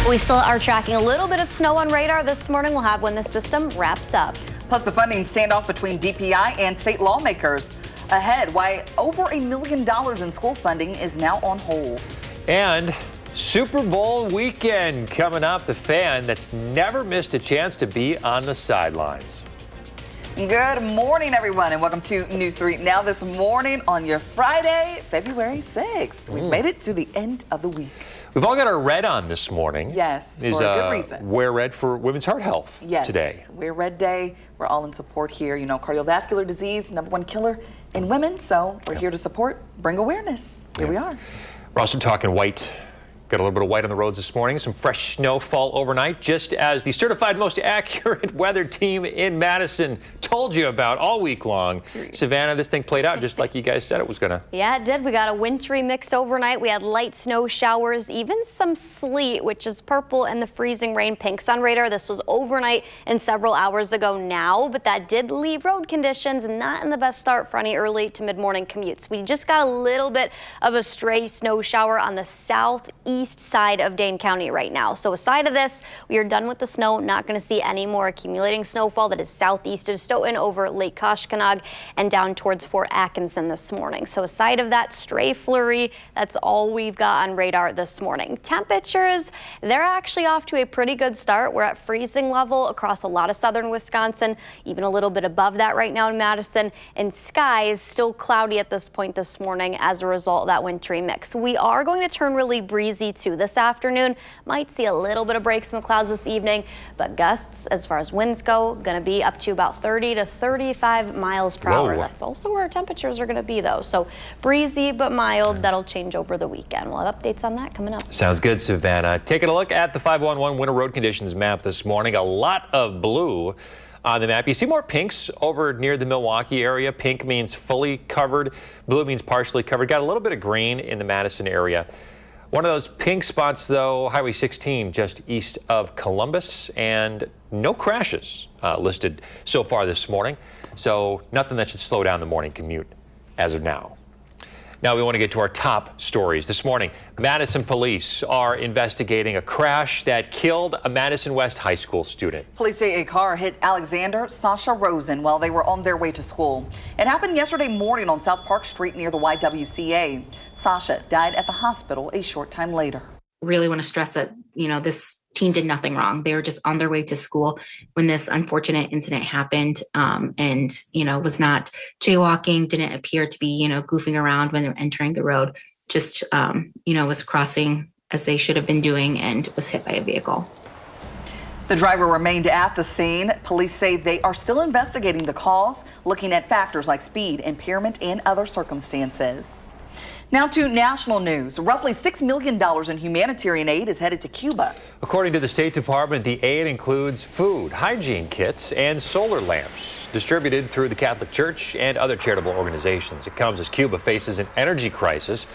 We still are tracking a little bit of snow on radar this morning. We'll have when the system wraps up. Plus the funding standoff between DPI and state lawmakers. Ahead, why over $1 million in school funding is now on hold. And Super Bowl weekend coming up. The fan that's never missed a chance to be on the sidelines. Good morning, everyone, and welcome to News 3 Now this morning on your Friday, February 6th. We've made it to the end of the week. We've all got our red on this morning. Yes, for a good reason. Wear red for Women's Heart Health today. Yes, Wear Red Day. We're all in support here. You know, cardiovascular disease, #1 killer in women, so we're here to support, bring awareness. Here we are. We're also talking white. Got a little bit of white on the roads this morning. Some fresh snowfall overnight, just as the certified most accurate weather team in Madison told you about all week long. Savannah, this thing played out just like you guys said it was gonna. Yeah, it did. We got a wintry mix overnight. We had light snow showers, even some sleet, which is purple, and the freezing rain pink. Sun radar, this was overnight and several hours ago now, but that did leave road conditions not in the best start for any early to mid-morning commutes. We just got a little bit of a stray snow shower on the southeast side of Dane County right now. So aside of this, we are done with the snow. Not going to see any more accumulating snowfall. That is southeast of Stoughton over Lake Koshkonong and down towards Fort Atkinson this morning. So aside of that stray flurry, that's all we've got on radar this morning. Temperatures, they're actually off to a pretty good start. We're at freezing level across a lot of southern Wisconsin, even a little bit above that right now in Madison, and skies still cloudy at this point this morning as a result of that wintry mix. We are going to turn really breezy too this afternoon. Might see a little bit of breaks in the clouds this evening, but gusts as far as winds go, going to be up to about 30 to 35 miles per hour. That's also where our temperatures are going to be though. So breezy but mild. That'll change over the weekend. We'll have updates on that coming up. Sounds good, Savannah. Taking a look at the 511 winter road conditions map this morning. A lot of blue on the map. You see more pinks over near the Milwaukee area. Pink means fully covered. Blue means partially covered. Got a little bit of green in the Madison area. One of those pink spots, though, Highway 16, just east of Columbus, and no crashes listed so far this morning. So nothing that should slow down the morning commute as of now. Now we want to get to our top stories. This morning, Madison police are investigating a crash that killed a Madison West high school student. Police say a car hit Alexander Sasha Rosen while they were on their way to school. It happened yesterday morning on South Park Street near the YWCA. Sasha died at the hospital a short time later. Really want to stress that, this teen did nothing wrong. They were just on their way to school when this unfortunate incident happened, and, was not jaywalking, didn't appear to be, goofing around when they were entering the road, just, was crossing as they should have been doing and was hit by a vehicle. The driver remained at the scene. Police say they are still investigating the cause, looking at factors like speed, impairment, and other circumstances. Now to national news. Roughly $6 million in humanitarian aid is headed to Cuba. According to the State Department, the aid includes food, hygiene kits, and solar lamps distributed through the Catholic Church and other charitable organizations. It comes as Cuba faces an energy crisis,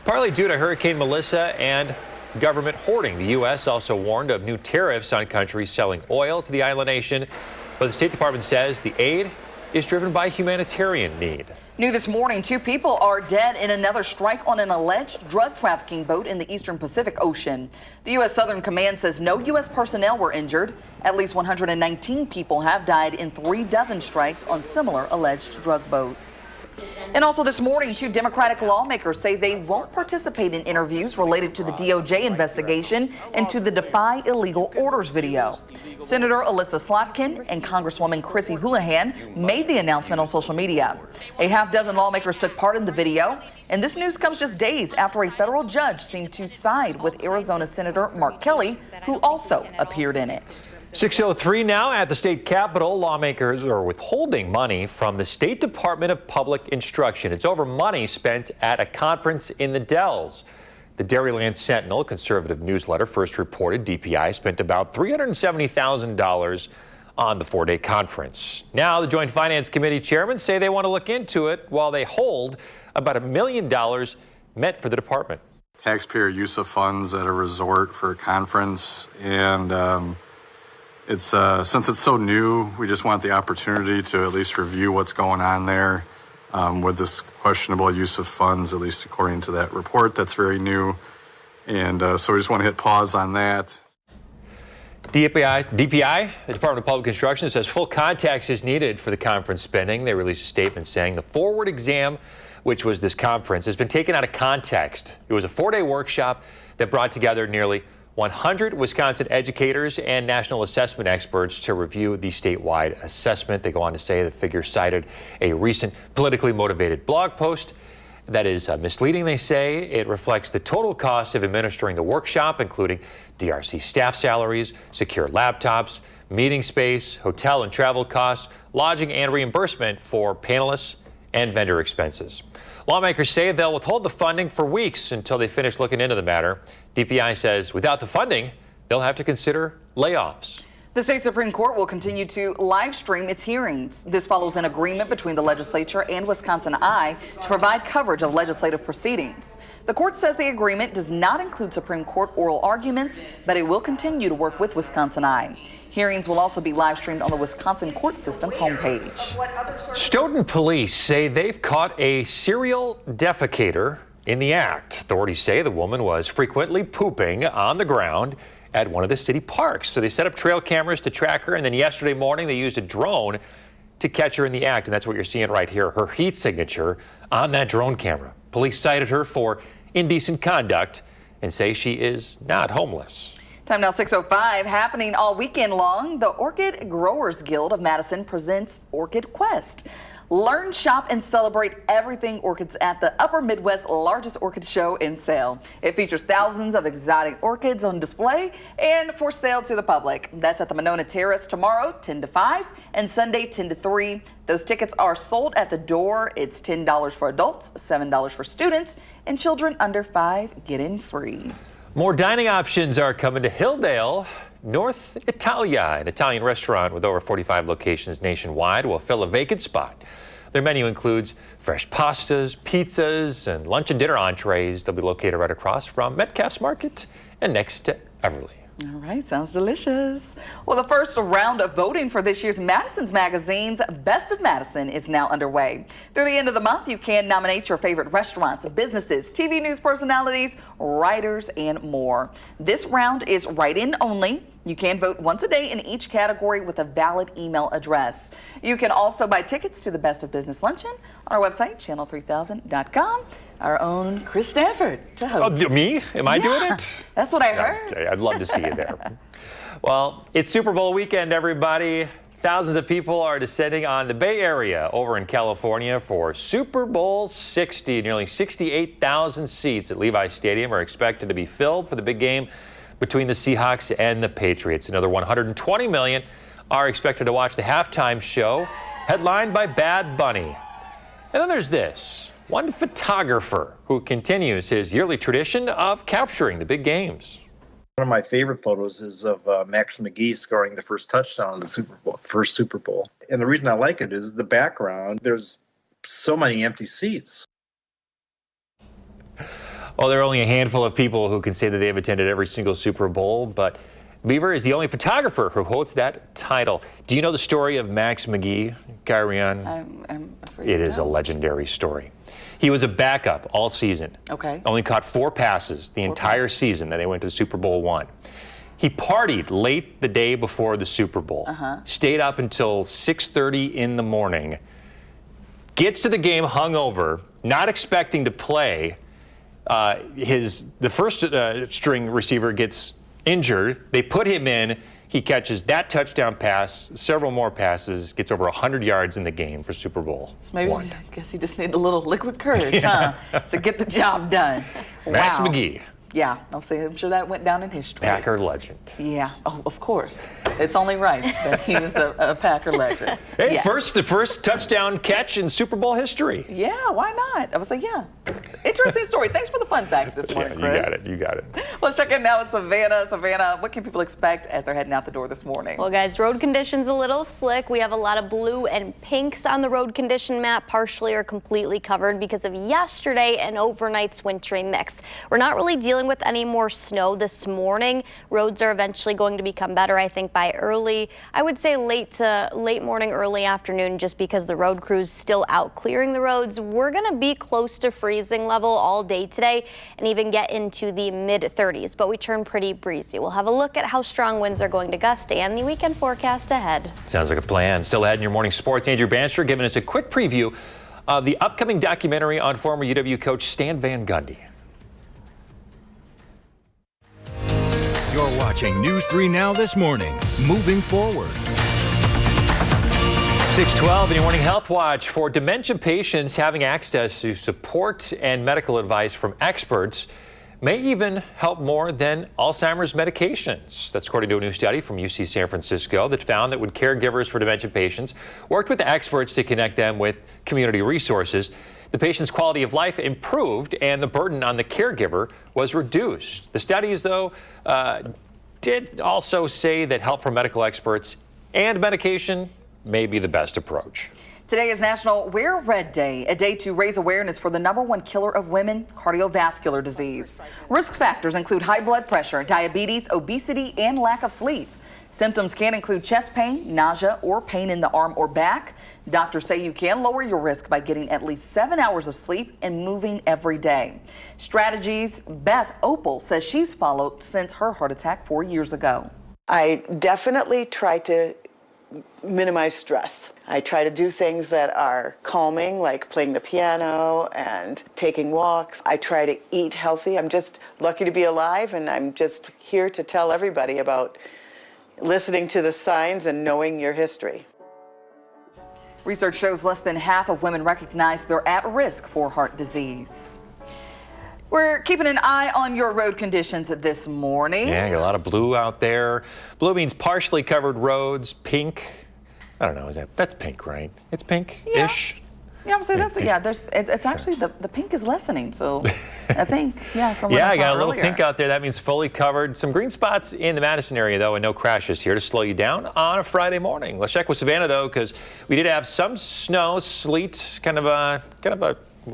partly due to Hurricane Melissa and government hoarding. The U.S. also warned of new tariffs on countries selling oil to the island nation, but the State Department says the aid is driven by humanitarian need. New this morning, 2 people are dead in another strike on an alleged drug trafficking boat in the eastern Pacific Ocean. The U.S. Southern Command says no U.S. personnel were injured. At least 119 people have died in 3 dozen strikes on similar alleged drug boats. And also this morning, 2 Democratic lawmakers say they won't participate in interviews related to the DOJ investigation into the Defy Illegal Orders video. Senator Alyssa Slotkin and Congresswoman Chrissy Houlihan made the announcement on social media. A half-dozen lawmakers took part in the video, and this news comes just days after a federal judge seemed to side with Arizona Senator Mark Kelly, who also appeared in it. 6:03 now at the state capitol. Lawmakers are withholding money from the State Department of Public Instruction. It's over money spent at a conference in the Dells. The Dairyland Sentinel, conservative newsletter, first reported DPI spent about $370,000 on the 4-day conference. Now the Joint Finance Committee chairmen say they want to look into it while they hold about $1 million meant for the department. Taxpayer use of funds at a resort for a conference, and it's since it's so new, we just want the opportunity to at least review what's going on there with this questionable use of funds, at least according to that report. That's very new. And so we just want to hit pause on that. DPI, the Department of Public Construction, says full context is needed for the conference spending. They released a statement saying the forward exam, which was this conference, has been taken out of context. It was a 4-day workshop that brought together nearly 100 Wisconsin educators and national assessment experts to review the statewide assessment. They go on to say the figure cited a recent politically motivated blog post that is misleading, they say. It reflects the total cost of administering the workshop, including DRC staff salaries, secure laptops, meeting space, hotel and travel costs, lodging and reimbursement for panelists and vendor expenses. Lawmakers say they'll withhold the funding for weeks until they finish looking into the matter. DPI says without the funding, they'll have to consider layoffs. The state Supreme Court will continue to live stream its hearings. This follows an agreement between the legislature and Wisconsin Eye to provide coverage of legislative proceedings. The court says the agreement does not include Supreme Court oral arguments, but it will continue to work with Wisconsin Eye. Hearings will also be live streamed on the Wisconsin court system's homepage. Stoughton police say they've caught a serial defecator in the act. Authorities say the woman was frequently pooping on the ground at one of the city parks. So they set up trail cameras to track her, and then yesterday morning they used a drone to catch her in the act, and that's what you're seeing right here, her heat signature on that drone camera. Police cited her for indecent conduct and say she is not homeless. Time now 6:05, happening all weekend long. The Orchid Growers Guild of Madison presents Orchid Quest. Learn, shop, and celebrate everything orchids at the Upper Midwest's largest orchid show and sale. It features thousands of exotic orchids on display and for sale to the public. That's at the Monona Terrace tomorrow, 10 to 5, and Sunday, 10 to 3. Those tickets are sold at the door. It's $10 for adults, $7 for students, and children under 5 get in free. More dining options are coming to Hilldale. North Italia, an Italian restaurant with over 45 locations nationwide, will fill a vacant spot. Their menu includes fresh pastas, pizzas, and lunch and dinner entrees. They'll be located right across from Metcalf's Market and next to Everly. All right, sounds delicious. Well, the first round of voting for this year's Madison's magazine's Best of Madison is now underway. Through the end of the month, you can nominate your favorite restaurants, businesses, TV news personalities, writers, and more. This round is write-in only. You can vote once a day in each category with a valid email address. You can also buy tickets to the Best of Business Luncheon on our website, channel3000.com. Our own Chris Stafford to host. Oh, me? Am I doing it? That's what I heard. Okay, I'd love to see you there. Well, it's Super Bowl weekend, everybody. Thousands of people are descending on the Bay Area over in California for Super Bowl 60. Nearly 68,000 seats at Levi Stadium are expected to be filled for the big game between the Seahawks and the Patriots. Another 120 million are expected to watch the halftime show, headlined by Bad Bunny. And then there's this. One photographer who continues his yearly tradition of capturing the big games. One of my favorite photos is of Max McGee scoring the first touchdown in the first Super Bowl. And the reason I like it is the background. There's so many empty seats. Well, there are only a handful of people who can say that they have attended every single Super Bowl, but Beaver is the only photographer who holds that title. Do you know the story of Max McGee, Kyrian? I'm afraid It is a legendary story. He was a backup all season. Okay. Only caught 4 passes the entire season that they went to the Super Bowl 1. He partied late the day before the Super Bowl. Stayed up until 6:30 in the morning. Gets to the game hungover, not expecting to play. The first string receiver gets injured. They put him in. He catches that touchdown pass, several more passes, gets over 100 yards in the game for Super Bowl. So maybe I guess he just needed a little liquid courage, huh? To get the job done. Max Wow. McGee, Yeah, I'm sure that went down in history. Packer legend. Yeah, oh, of course. It's only right that he was a Packer legend. Hey, Yes. the first touchdown catch in Super Bowl history. Yeah, why not? I was like, yeah. Interesting story. Thanks for the fun facts this morning, Chris. You got it. Let's check in now with Savannah. Savannah, what can people expect as they're heading out the door this morning? Well, guys, road conditions a little slick. We have a lot of blue and pinks on the road condition map, partially or completely covered because of yesterday and overnight's wintry mix. We're not really dealing with any more snow this morning. Roads are eventually going to become better, I think, by early, I would say late morning, early afternoon, just because the road crew's still out clearing the roads. We're going to be close to freezing levels level all day today and even get into the mid-30s, but we turn pretty breezy. We'll have a look at how strong winds are going to gust and the weekend forecast ahead. Sounds like a plan. Still ahead in your morning sports, Andrew Bannister giving us a quick preview of the upcoming documentary on former UW coach Stan Van Gundy. You're watching News 3 Now this morning. Moving forward. 6:12 in your morning health watch. For dementia patients, having access to support and medical advice from experts may even help more than Alzheimer's medications. That's according to a new study from UC San Francisco that found that when caregivers for dementia patients worked with the experts to connect them with community resources, the patient's quality of life improved and the burden on the caregiver was reduced. The studies, though, did also say that help from medical experts and medication may be the best approach. Today is National Wear Red Day, a day to raise awareness for the #1 killer of women, cardiovascular disease. Risk factors include high blood pressure, diabetes, obesity, and lack of sleep. Symptoms can include chest pain, nausea, or pain in the arm or back. Doctors say you can lower your risk by getting at least 7 hours of sleep and moving every day. Strategies Beth Opal says she's followed since her heart attack 4 years ago. I definitely try to minimize stress. I try to do things that are calming, like playing the piano and taking walks. I try to eat healthy. I'm just lucky to be alive, and I'm just here to tell everybody about listening to the signs and knowing your history. Research shows less than half of women recognize they're at risk for heart disease. We're keeping an eye on your road conditions this morning. Yeah, got a lot of blue out there. Blue means partially covered roads. Pink, I don't know, that's pink, right? It's pink-ish. Yeah, I'm saying it's actually the pink is lessening, so I think, from what Yeah, I I saw got a earlier. little pink out there. That means fully covered. Some green spots in the Madison area, though, and no crashes here to slow you down on a Friday morning. Let's check with Savannah, though, because we did have some snow, sleet, kind of a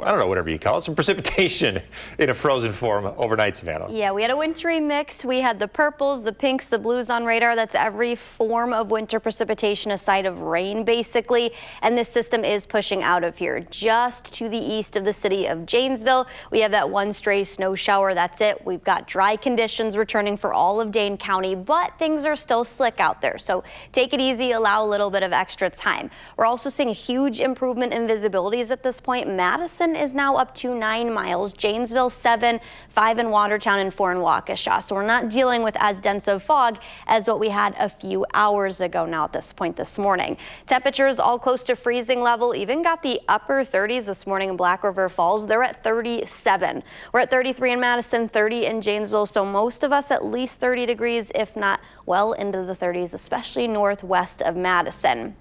I don't know, whatever you call it, some precipitation in a frozen form overnight, Savannah. Yeah, we had a wintry mix. We had the purples, the pinks, the blues on radar. That's every form of winter precipitation aside of rain, basically. And this system is pushing out of here just to the east of the city of Janesville. We have that one stray snow shower. That's it. We've got dry conditions returning for all of Dane County, but things are still slick out there. So take it easy, allow a little bit of extra time. We're also seeing a huge improvement in visibilities at this point. Madison is now up to 9 miles, Janesville 7, 5 in Watertown, and 4 in Waukesha. So we're not dealing with as dense of fog as what we had a few hours ago now at this point this morning. Temperatures all close to freezing level, even got the upper 30s this morning in Black River Falls. They're at 37. We're at 33 in Madison, 30 in Janesville, so most of us at least 30 degrees, if not well into the 30s, especially northwest of Madison.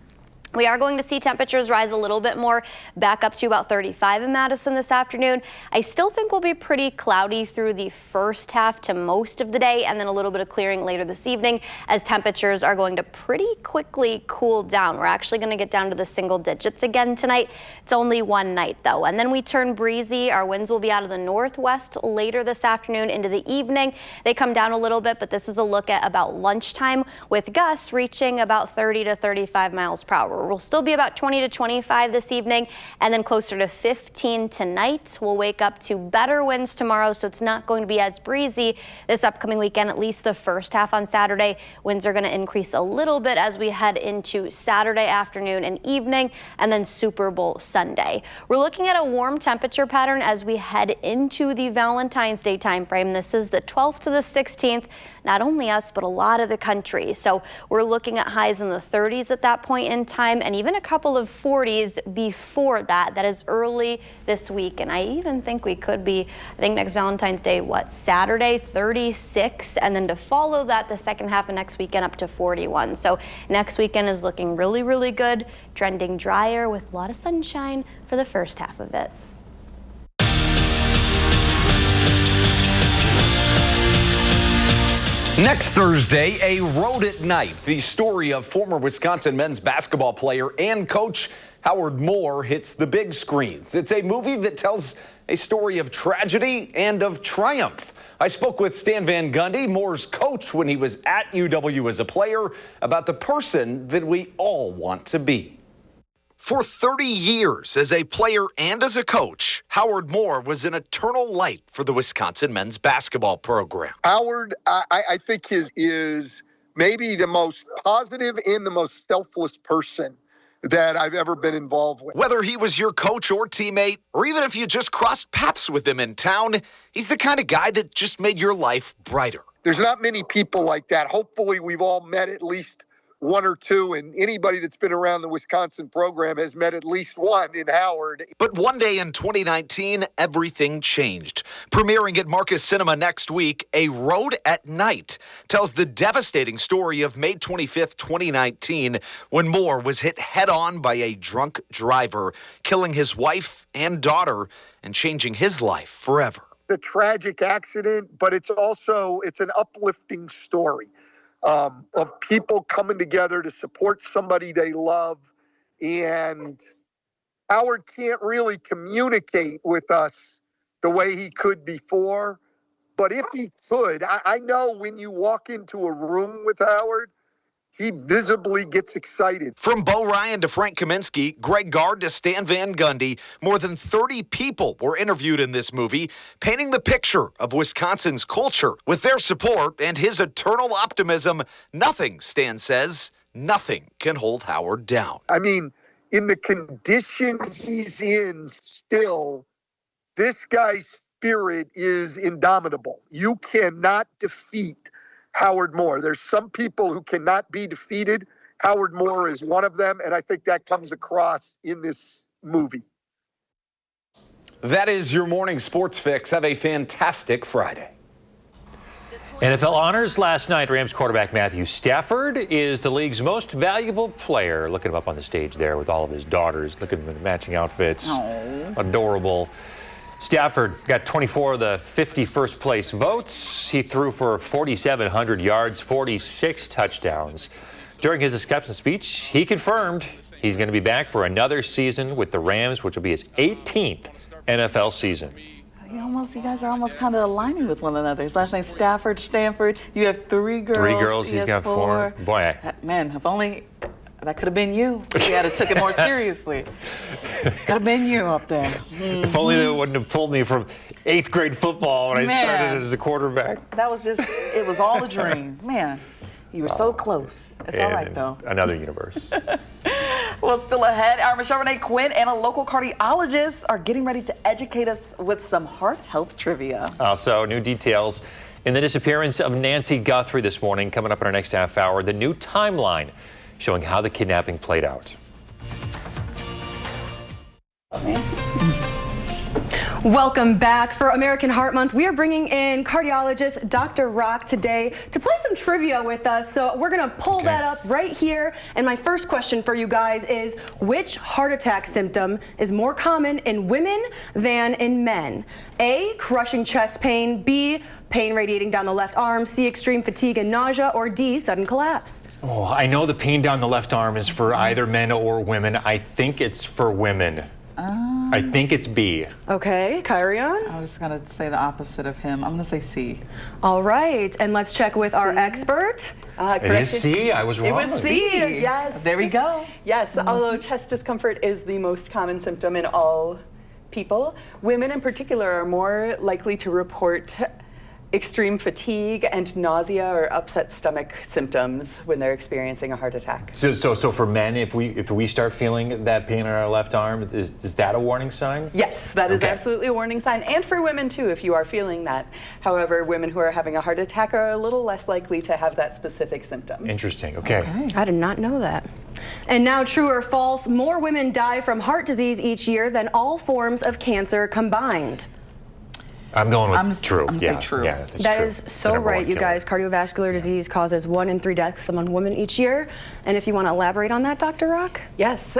We are going to see temperatures rise a little bit more, back up to about 35 in Madison this afternoon. I still think we'll be pretty cloudy through the first half to most of the day, and then a little bit of clearing later this evening as temperatures are going to pretty quickly cool down. We're actually going to get down to the single digits again tonight. It's only one night though, and then we turn breezy. Our winds will be out of the northwest later this afternoon into the evening. They come down a little bit, but this is a look at about lunchtime with gusts reaching about 30 to 35 miles per hour. We'll still be about 20 to 25 this evening, and then closer to 15 tonight. We'll wake up to better winds tomorrow, so it's not going to be as breezy this upcoming weekend, at least the first half on Saturday. Winds are going to increase a little bit as we head into Saturday afternoon and evening, and then Super Bowl Sunday. We're looking at a warm temperature pattern as we head into the Valentine's Day time frame. This is the 12th to the 16th. Not only us, but a lot of the country. So we're looking at highs in the 30s at that point in time, and even a couple of 40s before that. That is early this week, and I even think we could be, I think next Valentine's Day, Saturday, 36, and then to follow that, the second half of next weekend up to 41. So next weekend is looking really, really good, trending drier with a lot of sunshine for the first half of it. Next Thursday, a road at night. The story of former Wisconsin men's basketball player and coach Howard Moore hits the big screens. It's a movie that tells a story of tragedy and of triumph. I spoke with Stan Van Gundy, Moore's coach when he was at UW as a player, about the person that we all want to be. For 30 years as a player and as a coach, Howard Moore was an eternal light for the Wisconsin men's basketball program. Howard, I think is maybe the most positive and the most selfless person that I've ever been involved with. Whether he was your coach or teammate, or even if you just crossed paths with him in town, he's the kind of guy that just made your life brighter. There's not many people like that. Hopefully we've all met at least one or two, and anybody that's been around the Wisconsin program has met at least one in Howard. But one day in 2019, everything changed. Premiering at Marcus Cinema next week, A Road at Night tells the devastating story of May 25th, 2019, when Moore was hit head-on by a drunk driver, killing his wife and daughter and changing his life forever. The tragic accident, but it's an uplifting story. Of people coming together to support somebody they love. And Howard can't really communicate with us the way he could before. But if he could, I know when you walk into a room with Howard, he visibly gets excited. From Bo Ryan to Frank Kaminsky, Greg Gard to Stan Van Gundy, more than 30 people were interviewed in this movie, painting the picture of Wisconsin's culture. With their support and his eternal optimism, nothing, Stan says, nothing can hold Howard down. I mean, in the condition he's in still, this guy's spirit is indomitable. You cannot defeat Howard Moore. There's some people who cannot be defeated. Howard Moore is one of them, and I think that comes across in this movie. That is your morning sports fix. Have a fantastic Friday. NFL honors last night. Rams quarterback Matthew Stafford is the league's most valuable player. Look at him up on the stage there with all of his daughters. Look at him in matching outfits. Aww. Adorable. Stafford got 24 of the 50 first place votes. He threw for 4,700 yards, 46 touchdowns. During his acceptance speech, he confirmed he's going to be back for another season with the Rams, which will be his 18th NFL season. You guys are almost kind of aligning with one another. His last name Stafford, Stanford. You have 3 girls. 3 girls. He's got 4. Boy, man, if only that could have been you. If you had took it more seriously. Could have been you up there. Mm-hmm. If only they wouldn't have pulled me from 8th grade football when I started as a quarterback. That was it was all a dream. Man, you were so close. It's all right, though. Another universe. Well, still ahead, our Michelle Renee Quinn and a local cardiologist are getting ready to educate us with some heart health trivia. Also, new details in the disappearance of Nancy Guthrie this morning, coming up in our next half hour. The new timeline showing how the kidnapping played out. Welcome back. For American Heart Month, we are bringing in cardiologist Dr. Rock today to play some trivia with us. So we're going to pull that up right here. And my first question for you guys is, which heart attack symptom is more common in women than in men? A, crushing chest pain, B, pain radiating down the left arm, C, extreme fatigue and nausea, or D, sudden collapse? Oh, I know the pain down the left arm is for either men or women. I think it's for women. I think it's B. Okay, Kyrion? I was going to say the opposite of him. I'm going to say C. All right, and let's check with our expert. It is C. I was wrong. It was C. Yes. There we go. Yes, although chest discomfort is the most common symptom in all people, women in particular are more likely to report extreme fatigue and nausea or upset stomach symptoms when they're experiencing a heart attack. So for men, if we start feeling that pain in our left arm, is that a warning sign? Yes, that is absolutely a warning sign, and for women too, if you are feeling that. However, women who are having a heart attack are a little less likely to have that specific symptom. Interesting. Okay. I did not know that. And now, true or false, more women die from heart disease each year than all forms of cancer combined. I'm going with true. I'm going to say true. Yeah, that is so right, you guys. Cardiovascular disease causes 1 in 3 deaths among women each year. And if you want to elaborate on that, Dr. Rock? Yes.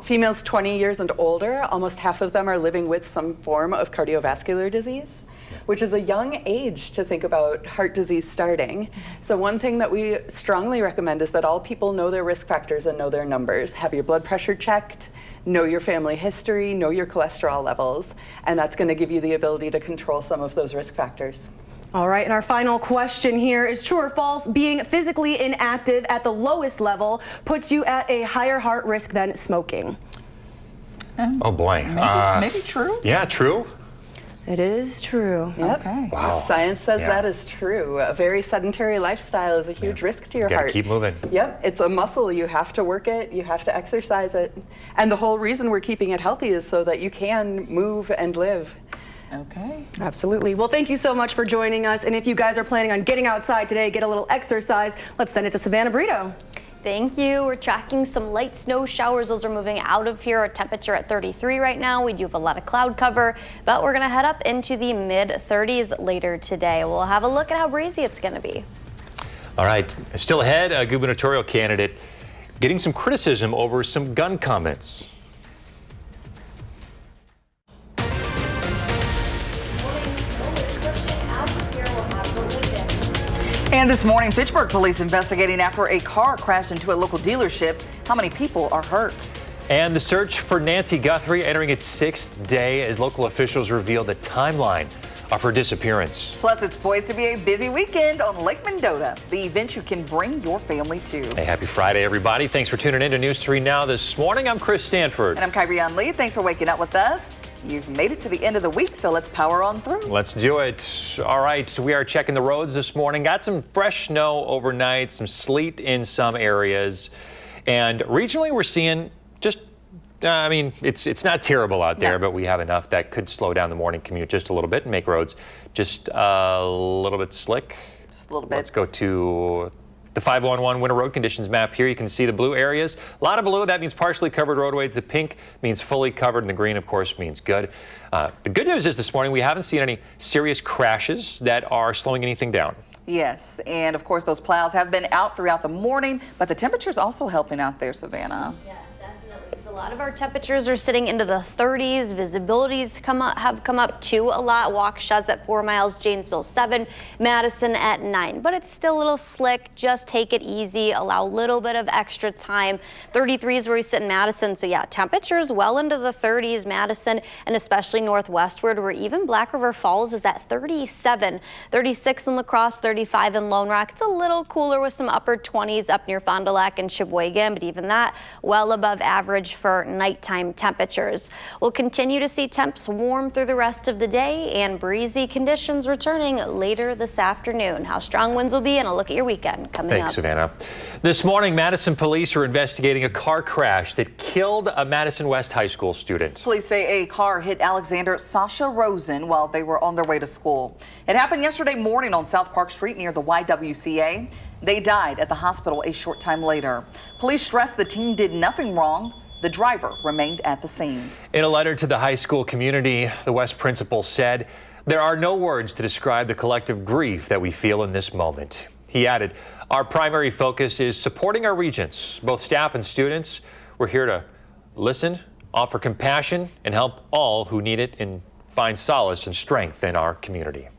Females 20 years and older, almost half of them are living with some form of cardiovascular disease, which is a young age to think about heart disease starting. So one thing that we strongly recommend is that all people know their risk factors and know their numbers. Have your blood pressure checked, know your family history, know your cholesterol levels, and that's going to give you the ability to control some of those risk factors. All right, and our final question here is, true or false, being physically inactive at the lowest level puts you at a higher heart risk than smoking? Oh boy. Maybe true. Yeah, true. It is true. Yep. Okay. Wow. Science says Yeah. that is true. A very sedentary lifestyle is a huge risk to your Gotta heart. keep moving. Yep, it's a muscle. You have to work it, you have to exercise it. And the whole reason we're keeping it healthy is so that you can move and live. Okay. Absolutely. Well, thank you so much for joining us. And if you guys are planning on getting outside today, get a little exercise, let's send it to Savannah Brito. Thank you. We're tracking some light snow showers. Those are moving out of here. Our temperature at 33 right now. We do have a lot of cloud cover, but we're going to head up into the mid 30s later today. We'll have a look at how breezy it's going to be. All right. Still ahead, a gubernatorial candidate getting some criticism over some gun comments. And this morning, Fitchburg police investigating after a car crashed into a local dealership. How many people are hurt? And the search for Nancy Guthrie entering its 6th day as local officials reveal the timeline of her disappearance. Plus, it's poised to be a busy weekend on Lake Mendota, the event you can bring your family to. Hey, happy Friday, everybody. Thanks for tuning in to News 3 Now this morning. I'm Chris Stanford. And I'm Kyrian Lee. Thanks for waking up with us. You've made it to the end of the week, so let's power on through. Let's do it. All right, so we are checking the roads this morning. Got some fresh snow overnight, some sleet in some areas. And regionally, we're seeing just, it's not terrible out there, but we have enough that could slow down the morning commute just a little bit and make roads just a little bit slick. Just a little bit. Let's go to the 511 winter road conditions map here. You can see the blue areas. A lot of blue, that means partially covered roadways. The pink means fully covered, and the green, of course, means good. The good news is this morning we haven't seen any serious crashes that are slowing anything down. Yes, and of course those plows have been out throughout the morning, but the temperature's also helping out there, Savannah. Yes, definitely. A lot of our temperatures are sitting into the 30s. Visibilities have come up too a lot. Waukesha's at 4 miles, Janesville 7, Madison at 9. But it's still a little slick. Just take it easy. Allow a little bit of extra time. 33 is where we sit in Madison. So yeah, temperatures well into the 30s, Madison, and especially northwestward, where even Black River Falls is at 37, 36 in La Crosse, 35 in Lone Rock. It's a little cooler with some upper 20s up near Fond du Lac and Sheboygan, but even that well above average for nighttime temperatures. We'll continue to see temps warm through the rest of the day and breezy conditions returning later this afternoon. How strong winds will be and a look at your weekend coming up. Thanks, Savannah. This morning, Madison police are investigating a car crash that killed a Madison West High School student. Police say a car hit Alexander Sasha Rosen while they were on their way to school. It happened yesterday morning on South Park Street near the YWCA. They died at the hospital a short time later. Police stressed the teen did nothing wrong. The driver remained at the scene. In a letter to the high school community, the West principal said, "There are no words to describe the collective grief that we feel in this moment." He added, "Our primary focus is supporting our regents, both staff and students. We're here to listen, offer compassion, and help all who need it and find solace and strength in our community."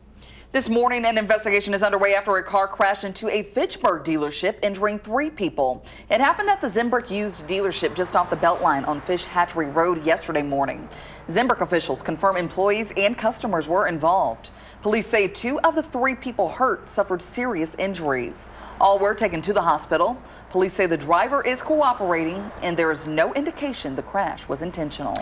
This morning, an investigation is underway after a car crashed into a Fitchburg dealership, injuring 3 people. It happened at the Zimbrick used dealership just off the Beltline on Fish Hatchery Road yesterday morning. Zimbrick officials confirm employees and customers were involved. Police say 2 of the 3 people hurt suffered serious injuries. All were taken to the hospital. Police say the driver is cooperating and there is no indication the crash was intentional.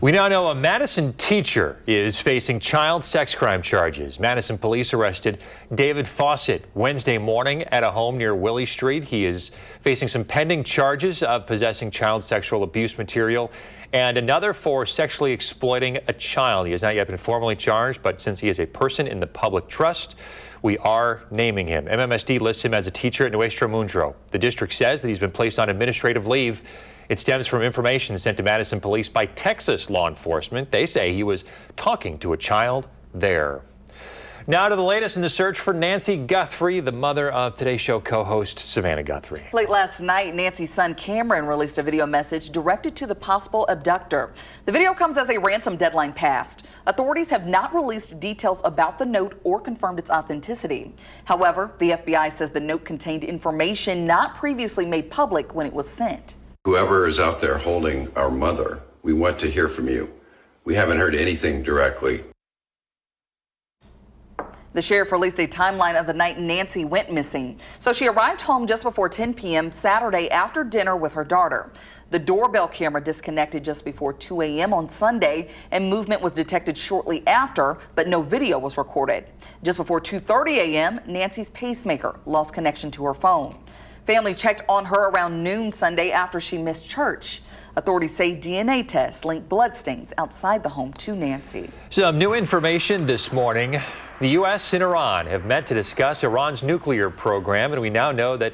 We now know a Madison teacher is facing child sex crime charges. Madison police arrested David Fawcett Wednesday morning at a home near Willie Street. He is facing some pending charges of possessing child sexual abuse material and another for sexually exploiting a child. He has not yet been formally charged, but since he is a person in the public trust, we are naming him. MMSD lists him as a teacher at Nuestro Mundo. The district says that he's been placed on administrative leave. It stems from information sent to Madison police by Texas law enforcement. They say he was talking to a child there. Now to the latest in the search for Nancy Guthrie, the mother of Today's Show co-host Savannah Guthrie. Late last night, Nancy's son Cameron released a video message directed to the possible abductor. The video comes as a ransom deadline passed. Authorities have not released details about the note or confirmed its authenticity. However, the FBI says the note contained information not previously made public when it was sent. Whoever is out there holding our mother, we want to hear from you. We haven't heard anything directly. The sheriff released a timeline of the night Nancy went missing. So she arrived home just before 10 p.m. Saturday after dinner with her daughter. The doorbell camera disconnected just before 2 a.m. on Sunday, and movement was detected shortly after, but no video was recorded. Just before 2:30 a.m., Nancy's pacemaker lost connection to her phone. Family checked on her around noon Sunday after she missed church. Authorities say DNA tests linked bloodstains outside the home to Nancy. Some new information this morning. The U.S. and Iran have met to discuss Iran's nuclear program, and we now know that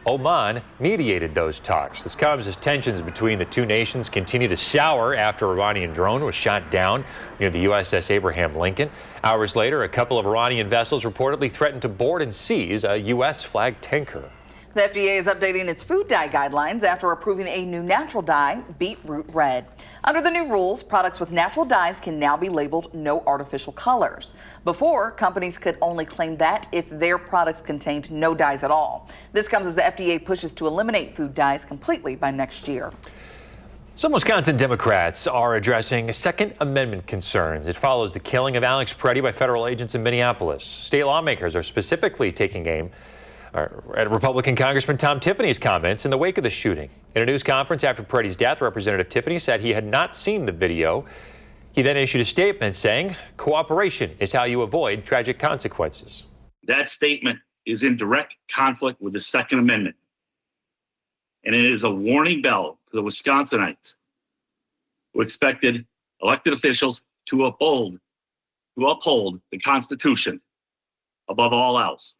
Oman mediated those talks. This comes as tensions between the two nations continue to sour after an Iranian drone was shot down near the USS Abraham Lincoln. Hours later, a couple of Iranian vessels reportedly threatened to board and seize a U.S.-flagged tanker. The FDA is updating its food dye guidelines after approving a new natural dye, beetroot red. Under the new rules, products with natural dyes can now be labeled no artificial colors. Before, companies could only claim that if their products contained no dyes at all. This comes as the FDA pushes to eliminate food dyes completely by next year. Some Wisconsin Democrats are addressing Second Amendment concerns. It follows the killing of Alex Preddy by federal agents in Minneapolis. State lawmakers are specifically taking aim at Republican Congressman Tom Tiffany's comments in the wake of the shooting. In a news conference after Preddy's death, Representative Tiffany said he had not seen the video. He then issued a statement saying, "Cooperation is how you avoid tragic consequences." That statement is in direct conflict with the Second Amendment. And it is a warning bell to the Wisconsinites who expected elected officials to uphold the Constitution above all else.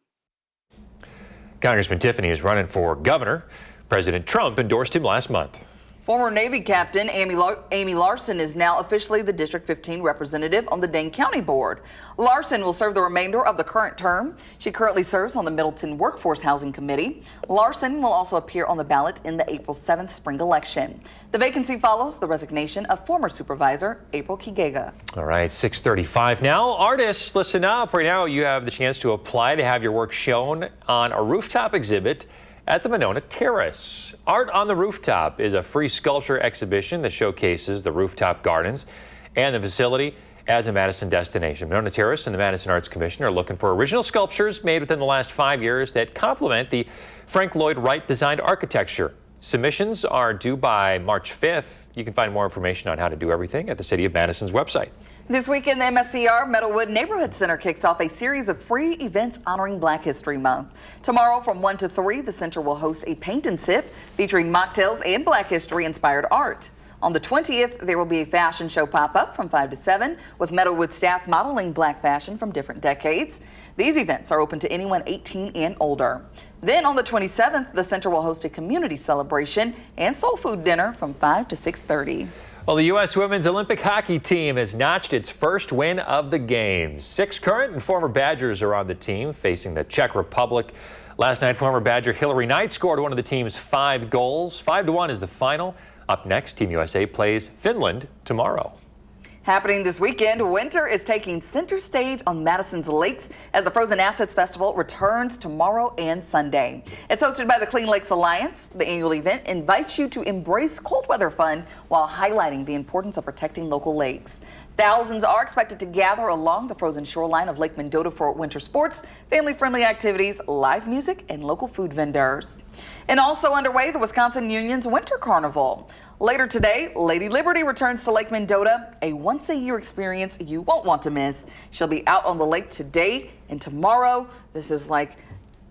Congressman Tiffany is running for governor. President Trump endorsed him last month. Former Navy Captain Amy Larson is now officially the District 15 representative on the Dane County Board. Larson will serve the remainder of the current term. She currently serves on the Middleton Workforce Housing Committee. Larson will also appear on the ballot in the April 7th spring election. The vacancy follows the resignation of former supervisor April Kigega. All right, 6:35 now. Artists, listen up. Right now, you have the chance to apply to have your work shown on a rooftop exhibit at the Monona Terrace. Art on the Rooftop is a free sculpture exhibition that showcases the rooftop gardens and the facility as a Madison destination. Monona Terrace and the Madison Arts Commission are looking for original sculptures made within the last 5 years that complement the Frank Lloyd Wright designed architecture. Submissions are due by March 5th. You can find more information on how to do everything at the City of Madison's website. This weekend, the MSCR Meadowwood Neighborhood Center kicks off a series of free events honoring Black History Month. Tomorrow from 1 to 3, the center will host a paint and sip featuring mocktails and Black History inspired art. On the 20th, there will be a fashion show pop-up from 5 to 7 with Meadowwood staff modeling Black fashion from different decades. These events are open to anyone 18 and older. Then on the 27th, the center will host a community celebration and soul food dinner from 5 to 6:30. Well, the U.S. women's Olympic hockey team has notched its first win of the games. 6 current and former Badgers are on the team facing the Czech Republic. Last night, former Badger Hillary Knight scored one of the team's 5 goals. 5-1 is the final. Up next, Team USA plays Finland tomorrow. Happening this weekend, winter is taking center stage on Madison's lakes as the Frozen Assets Festival returns tomorrow and Sunday. It's hosted by the Clean Lakes Alliance. The annual event invites you to embrace cold weather fun while highlighting the importance of protecting local lakes. Thousands are expected to gather along the frozen shoreline of Lake Mendota for winter sports, family-friendly activities, live music, and local food vendors. And also underway, the Wisconsin Union's Winter Carnival. Later today, Lady Liberty returns to Lake Mendota, a once-a-year experience you won't want to miss. She'll be out on the lake today and tomorrow. This is like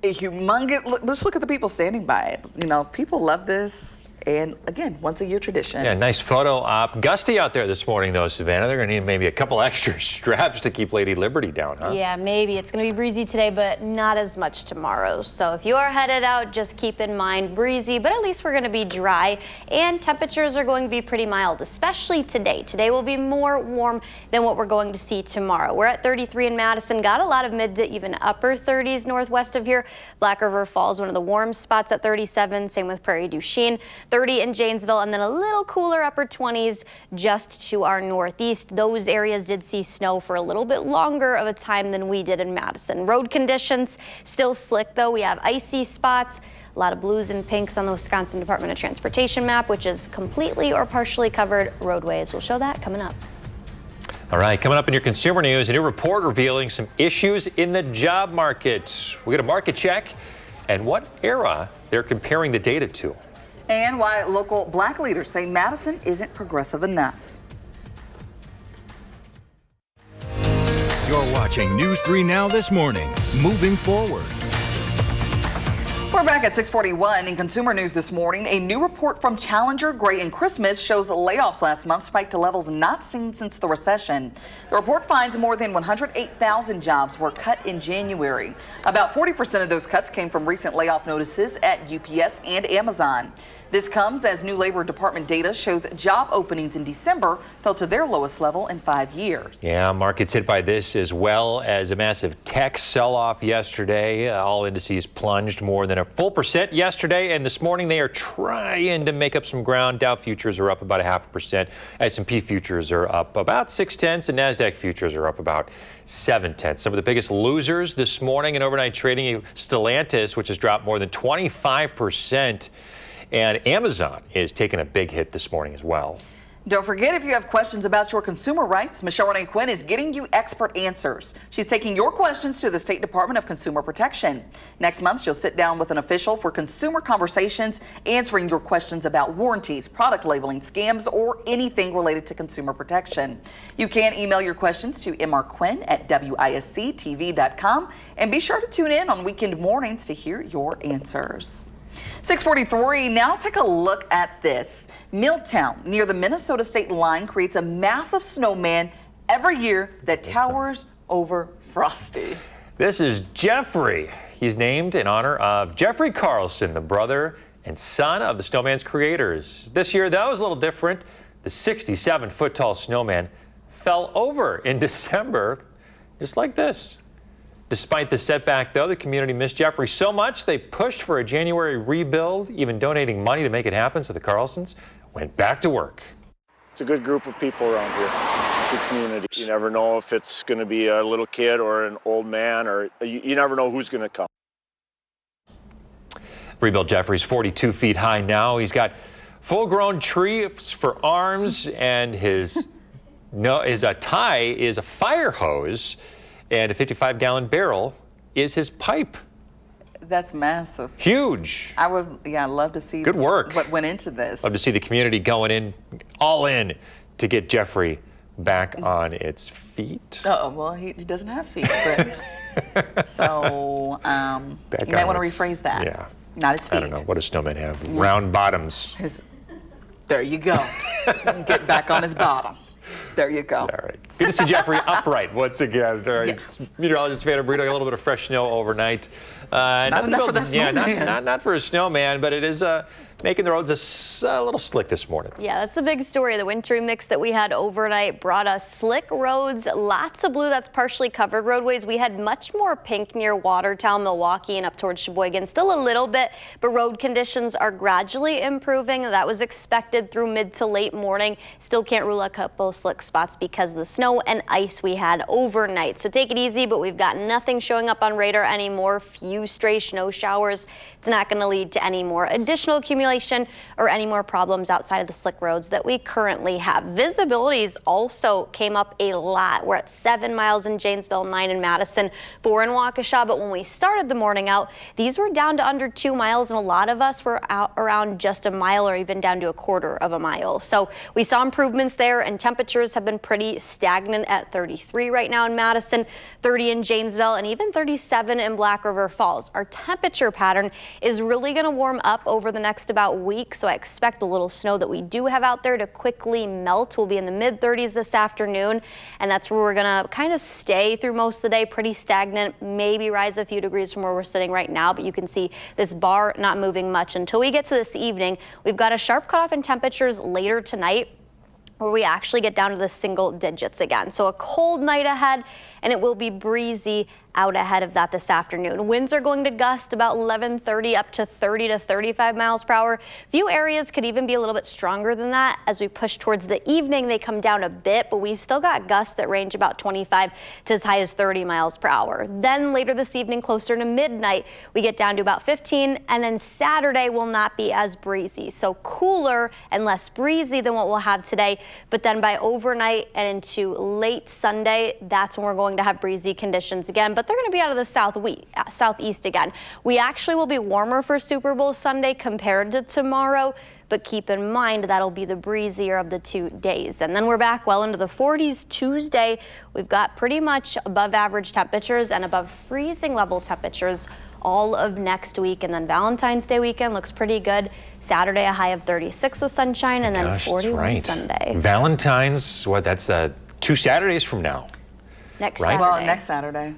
a humongous, let's look at the people standing by it. You know, people love this. And again, once-a-year tradition. Yeah, nice photo op. Gusty out there this morning, though, Savannah. They're going to need maybe a couple extra straps to keep Lady Liberty down, huh? Yeah, maybe. It's going to be breezy today, but not as much tomorrow. So if you are headed out, just keep in mind breezy, but at least we're going to be dry. And temperatures are going to be pretty mild, especially today. Today will be more warm than what we're going to see tomorrow. We're at 33 in Madison. Got a lot of mid to even upper 30s northwest of here. Black River Falls, one of the warm spots at 37. Same with Prairie du Chien. 30 in Janesville, and then a little cooler upper 20s just to our northeast. Those areas did see snow for a little bit longer of a time than we did in Madison. Road conditions still slick, though. We have icy spots, a lot of blues and pinks on the Wisconsin Department of Transportation map, which is completely or partially covered roadways. We'll show that coming up. All right, coming up in your consumer news, a new report revealing some issues in the job market. We get a market check and what era they're comparing the data to. And why local black leaders say Madison isn't progressive enough. You're watching News 3 Now this morning. Moving forward. We're back at 6:41 in consumer news this morning. A new report from Challenger, Gray and Christmas shows layoffs last month spiked to levels not seen since the recession. The report finds more than 108,000 jobs were cut in January. About 40% of those cuts came from recent layoff notices at UPS and Amazon. This comes as new Labor Department data shows job openings in December fell to their lowest level in 5 years. Yeah, markets hit by this as well as a massive tech sell-off yesterday. All indices plunged more than a full percent yesterday, and this morning they are trying to make up some ground. Dow futures are up about 0.5%. S&P futures are up about 0.6, and NASDAQ futures are up about 0.7. Some of the biggest losers this morning in overnight trading, Stellantis, which has dropped more than 25%. And Amazon is taking a big hit this morning as well. Don't forget, if you have questions about your consumer rights, Michelle Renee Quinn is getting you expert answers. She's taking your questions to the State Department of Consumer Protection. Next month, she'll sit down with an official for consumer conversations, answering your questions about warranties, product labeling, scams, or anything related to consumer protection. You can email your questions to mrquinn@wisctv.com, and be sure to tune in on weekend mornings to hear your answers. 6:43, now take a look at this. Milltown, near the Minnesota state line, creates a massive snowman every year that towers over Frosty. This is Jeffrey. He's named in honor of Jeffrey Carlson, the brother and son of the snowman's creators. This year, that was a little different. The 67-foot tall snowman fell over in December, just like this. Despite the setback, though, the community missed Jeffrey so much they pushed for a January rebuild, even donating money to make it happen, so the Carlsons went back to work. It's a good group of people around here, good community. You never know if it's going to be a little kid or an old man, or you never know who's going to come. Rebuilt Jeffrey's 42 feet high now. He's got full-grown trees for arms, and his tie is a fire hose. And a 55-gallon barrel is his pipe. That's massive. Huge. I would, love to see Good work. What went into this. Love to see the community going in, all in, to get Jeffrey back on its feet. Oh, well, he doesn't have feet, Chris. So, you might want to rephrase that. Yeah. Not his feet. I don't know. What does snowman have? Round bottoms. There you go. Get back on his bottom. There you go. All right. Good to see Jeffrey upright once again. All right. Yeah. Meteorologist Vanna Brito, a little bit of fresh snow overnight. Not enough for the snowman. Yeah, not for a snowman, but it is making the roads a little slick this morning. Yeah, that's the big story. The wintry mix that we had overnight brought us slick roads, lots of blue. That's partially covered roadways. We had much more pink near Watertown, Milwaukee, and up towards Sheboygan. Still a little bit, but road conditions are gradually improving. That was expected through mid to late morning. Still can't rule out a couple slick spots because of the snow and ice we had overnight. So take it easy, but we've got nothing showing up on radar anymore. Few stray snow showers. It's not going to lead to any more additional accumulation or any more problems outside of the slick roads that we currently have. Visibilities also came up a lot. We're at 7 miles in Janesville, 9 in Madison, 4 in Waukesha. But when we started the morning out, these were down to under 2 miles, and a lot of us were out around just a mile or even down to a quarter of a mile. So we saw improvements there, and temperatures have been pretty stagnant at 33 right now in Madison, 30 in Janesville, and even 37 in Black River Falls. Our temperature pattern is really going to warm up over the next about week, so I expect the little snow that we do have out there to quickly melt. We'll be in the mid-30s this afternoon, and that's where we're going to kind of stay through most of the day, pretty stagnant, maybe rise a few degrees from where we're sitting right now, but you can see this bar not moving much until we get to this evening. We've got a sharp cutoff in temperatures later tonight, where we actually get down to the single digits again. So a cold night ahead, and it will be breezy out ahead of that this afternoon. Winds are going to gust about 11:30 up to 30 to 35 miles per hour. Few areas could even be a little bit stronger than that. As we push towards the evening, they come down a bit, but we've still got gusts that range about 25 to as high as 30 miles per hour. Then later this evening, closer to midnight, we get down to about 15, and then Saturday will not be as breezy. So cooler and less breezy than what we'll have today. But then by overnight and into late Sunday, that's when we're going to have breezy conditions again. But they're going to be out of the southeast again. We actually will be warmer for Super Bowl Sunday compared to tomorrow, but keep in mind that'll be the breezier of the 2 days. And then we're back well into the 40s Tuesday. We've got pretty much above average temperatures and above freezing level temperatures all of next week. And then Valentine's Day weekend looks pretty good. Saturday, a high of 36 with sunshine, and then 41 Sunday. Valentine's, that's 2 Saturdays from now. Next right? Saturday. Well, next Saturday.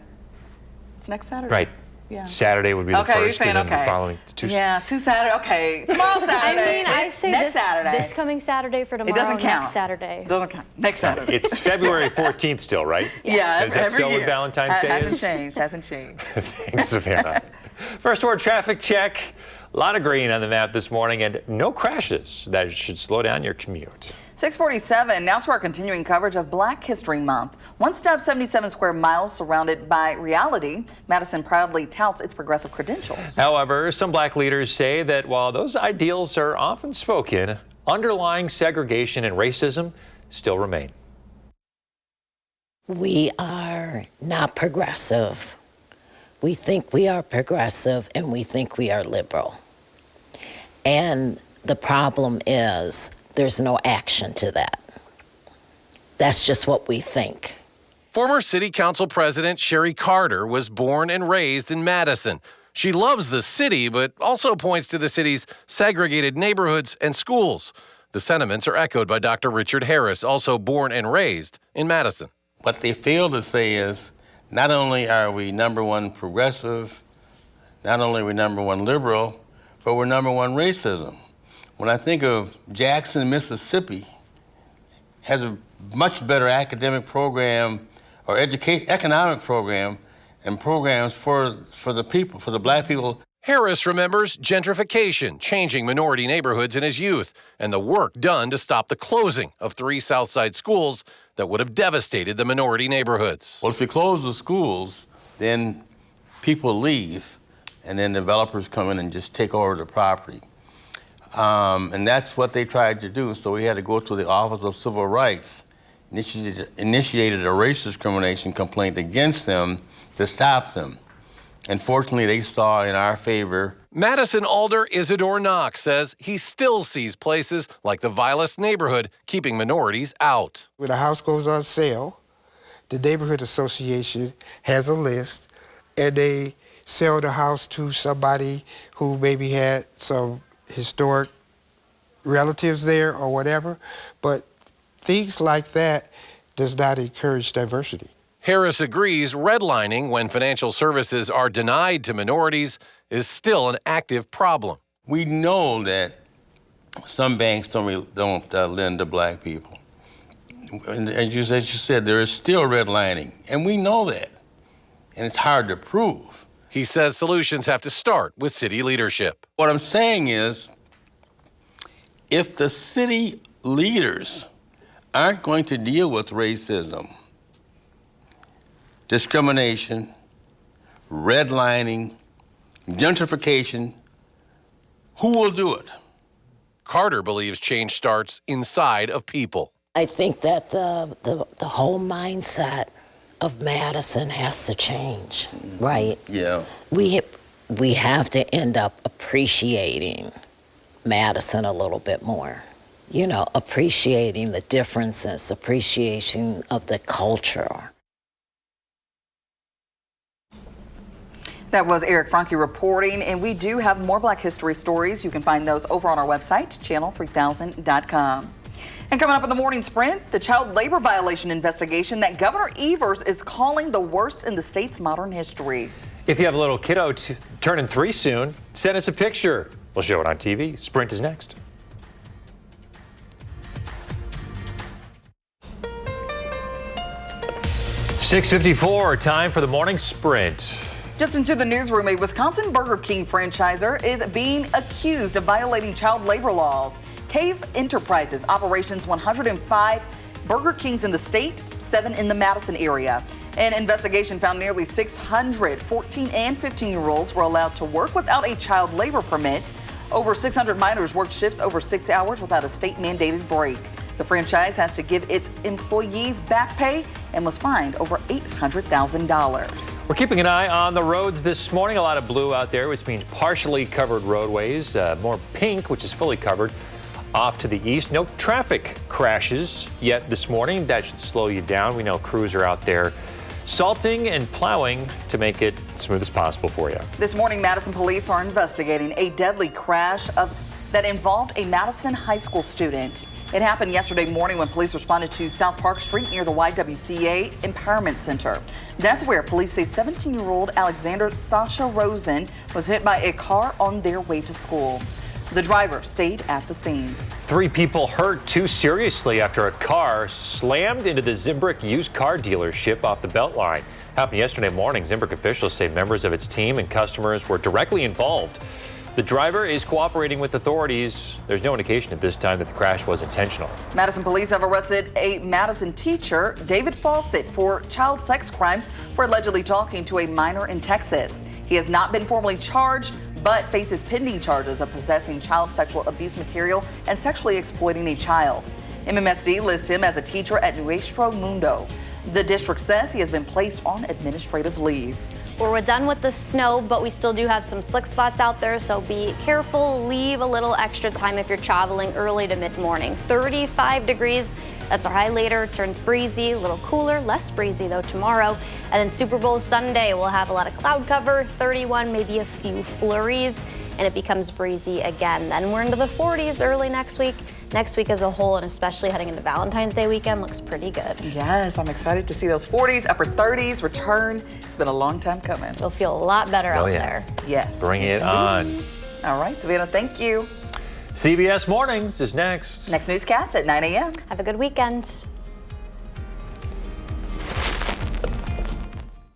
It's next Saturday. Right. Yeah. Saturday would be the first, and then the following 2. Yeah, 2 Saturday. Okay, tomorrow Saturday. I say next this, Saturday. This coming Saturday for tomorrow. It doesn't count. Next Saturday. It doesn't count. Next Saturday. It's February 14th still, right? Yeah. Is that still year. what Valentine's Day hasn't is? Changed. Hasn't changed. Thanks, Savannah. First word traffic check. A lot of green on the map this morning and no crashes. That should slow down your commute. 6:47, now to our continuing coverage of Black History Month. One step, 77 square miles surrounded by reality. Madison proudly touts its progressive credentials. However, some Black leaders say that while those ideals are often spoken, underlying segregation and racism still remain. We are not progressive. We think we are progressive and we think we are liberal. And the problem is there's no action to that. That's just what we think. Former City Council President Sherry Carter was born and raised in Madison. She loves the city, but also points to the city's segregated neighborhoods and schools. The sentiments are echoed by Dr. Richard Harris, also born and raised in Madison. What they fail to say is, not only are we #1 progressive, not only are we #1 liberal, but we're #1 racism. When I think of Jackson, Mississippi, has a much better academic program or economic program and programs for the people, for the Black people. Harris remembers gentrification, changing minority neighborhoods in his youth, and the work done to stop the closing of 3 Southside schools that would have devastated the minority neighborhoods. Well, if you close the schools, then people leave, and then developers come in and just take over the property. And that's what they tried to do. So we had to go to the Office of Civil Rights, initiated a race discrimination complaint against them to stop them. And fortunately, they saw in our favor. Madison Alder Isidore Knox says he still sees places like the vilest neighborhood keeping minorities out. When a house goes on sale, the neighborhood association has a list, and they sell the house to somebody who maybe had some historic relatives there or whatever, but things like that does not encourage diversity. Harris agrees redlining when financial services are denied to minorities is still an active problem. We know that some banks don't lend to Black people. And as you said, there is still redlining, and we know that, and it's hard to prove. He says solutions have to start with city leadership. What I'm saying is, if the city leaders aren't going to deal with racism, discrimination, redlining, gentrification, who will do it? Carter believes change starts inside of people. I think that the whole mindset of Madison has to change, right? Yeah. We have to end up appreciating Madison a little bit more. You know, appreciating the differences, appreciation of the culture. That was Eric Franke reporting, and we do have more Black History stories. You can find those over on our website, channel3000.com. And coming up in the morning sprint, the child labor violation investigation that Governor Evers is calling the worst in the state's modern history. If you have a little kiddo turning 3 soon, send us a picture. We'll show it on TV. Sprint is next. 6:54, time for the morning sprint. Just into the newsroom, a Wisconsin Burger King franchisor is being accused of violating child labor laws. Cave Enterprises operations 105 Burger Kings in the state, 7 in the Madison area. An investigation found nearly 600 14 and 15-year-olds were allowed to work without a child labor permit. Over 600 minors worked shifts over 6 hours without a state-mandated break. The franchise has to give its employees back pay and was fined over $800,000. We're keeping an eye on the roads this morning. A lot of blue out there, which means partially covered roadways. More pink, which is fully covered off to the east. No traffic crashes yet this morning. That should slow you down. We know crews are out there salting and plowing to make it smooth as possible for you. This morning, Madison police are investigating a deadly crash that involved a Madison high school student. It happened yesterday morning when police responded to South Park Street near the YWCA Empowerment Center. That's where police say 17-year-old Alexander Sasha Rosen was hit by a car on their way to school. The driver stayed at the scene. 3 people hurt 2 seriously after a car slammed into the Zimbrick used car dealership off the Beltline. Happened yesterday morning. Zimbrick officials say members of its team and customers were directly involved. The driver is cooperating with authorities. There's no indication at this time that the crash was intentional. Madison police have arrested a Madison teacher, David Fawcett, for child sex crimes for allegedly talking to a minor in Texas. He has not been formally charged, but faces pending charges of possessing child sexual abuse material and sexually exploiting a child. MMSD lists him as a teacher at Nuestro Mundo. The district says he has been placed on administrative leave. We're done with the snow, but we still do have some slick spots out there, so be careful. Leave a little extra time if you're traveling early to mid-morning. 35 degrees. That's our high later. Turns breezy, a little cooler, less breezy though tomorrow. And then Super Bowl Sunday, we'll have a lot of cloud cover, 31, maybe a few flurries, and it becomes breezy again. Then we're into the 40s early next week. Next week as a whole, and especially heading into Valentine's Day weekend, looks pretty good. Yes, I'm excited to see those 40s, upper 30s return. It's been a long time coming. It'll feel a lot better out there. Yes. Bring it on. All right, Savannah, thank you. CBS Mornings is next. Next newscast at 9 a.m. Have a good weekend.